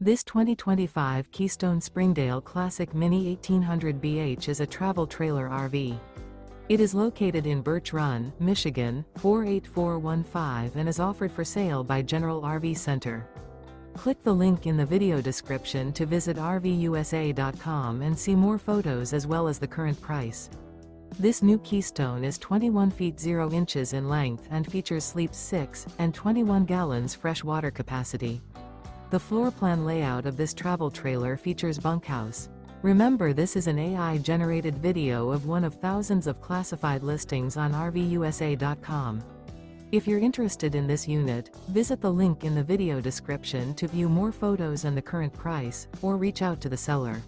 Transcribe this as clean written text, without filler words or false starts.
This 2025 Keystone Springdale Classic Mini 1800BH is a travel trailer RV. It is located in Birch Run, Michigan, 48415 and is offered for sale by General RV Center. Click the link in the video description to visit RVUSA.com and see more photos as well as the current price. This new Keystone is 21 feet 0 inches in length and features sleeps 6 and 21 gallons fresh water capacity. The floor plan layout of this travel trailer features bunkhouse. Remember, this is an AI-generated video of one of thousands of classified listings on RVUSA.com. If you're interested in this unit, visit the link in the video description to view more photos and the current price, or reach out to the seller.